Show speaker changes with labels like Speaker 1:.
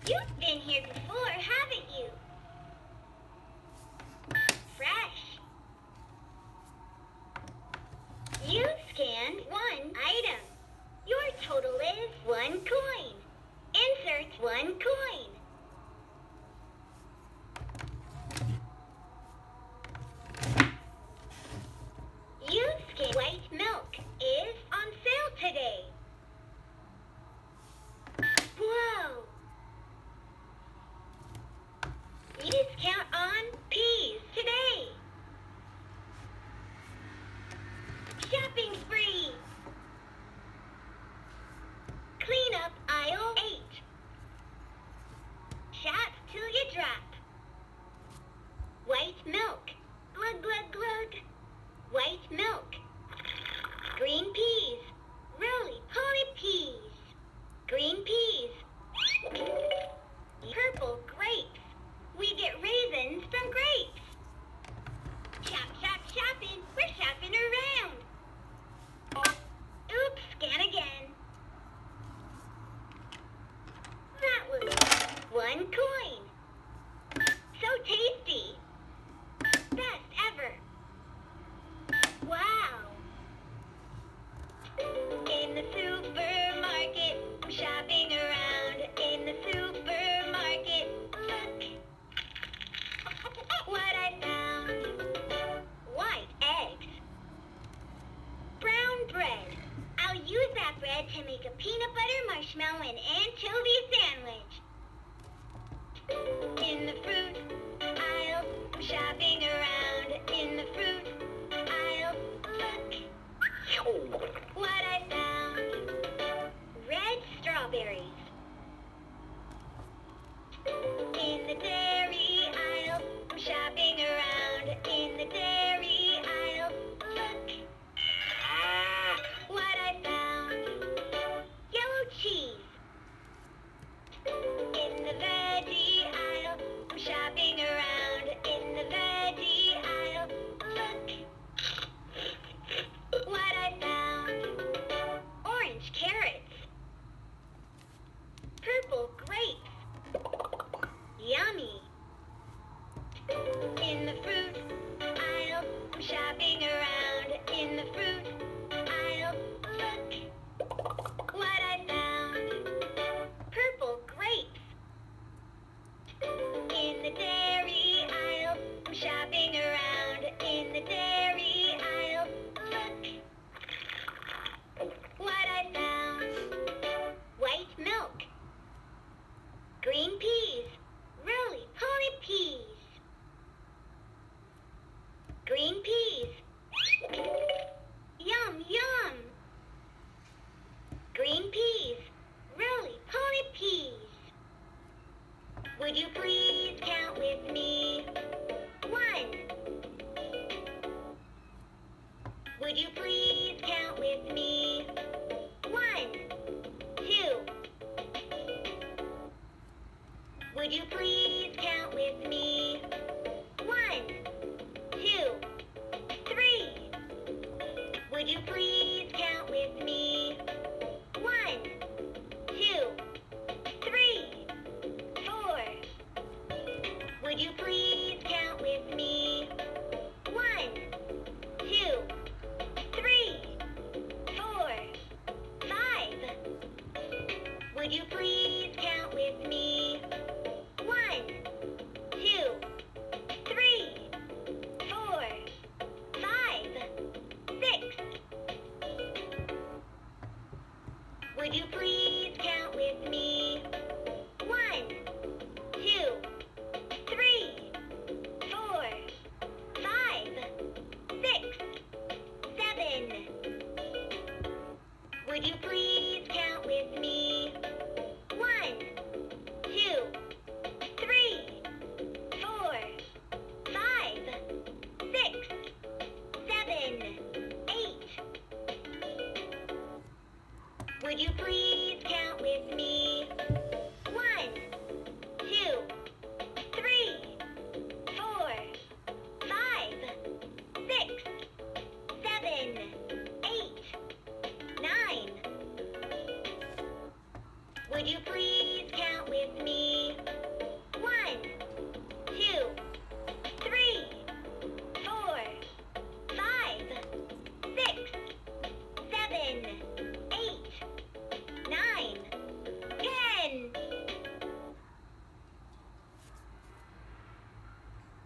Speaker 1: You've been here before, haven't you? Fresh. You've scanned one item. Your total is 1 coin. Insert 1 coin. You've scanned white milk is on sale today. Whoa! Discount on peas today. Shopping spree. Clean up aisle 8. Shop till you drop. White milk. Glug, glug, glug. White milk. Green peas. Roly-poly peas. Green peas. Purple grapes. We get raisins from grapes. Shop, shop, shopping. We're shopping around. Oops, scan again. That was 1 coin. So tasty. Best ever. Wow. In the supermarket, I'm shopping around. In the supermarket, look what I found. White eggs. Brown bread. I'll use that bread to make a peanut butter, marshmallow, and anchovy sandwich. In the fruit aisle, I'm shopping around. In the fruit aisle, look what I found. Red strawberries. In the dairy aisle, I'm shopping around. In the dairy aisle, look what I found. Yellow cheese. In the veggie aisle, I'm shopping around. In the veggie aisle, look what I found. Orange carrots. Purple grapes. Yummy. In the fruit aisle, I'm shopping around. In the fruit aisle, look what I found. Purple grapes. In the dairy aisle, I'm shopping around. In the dairy aisle, look what I found. White milk. Green peas. Roly-poly peas. Green peas. Yum, yum. Green peas. Roly-poly peas. Would you please count with me? 1. Would you please count with me? 1, 2. Would you please count with me? 1, 2, 3. Would you please count with me? 1, 2, 3, 4. Would you please count with me? 1, 2, 3, 4, 5. Would you please count with me? 1, 2, 3, 4, 5, 6. Would you please count with me? 1, 2, 3, 4, 5, 6, 7. Would you please count with me? 1, 2, 3, 4, 5, 6, 7, 8. Would you please count with me? 1, 2, 3, 4, 5, 6, 7, 8, 9. Would you please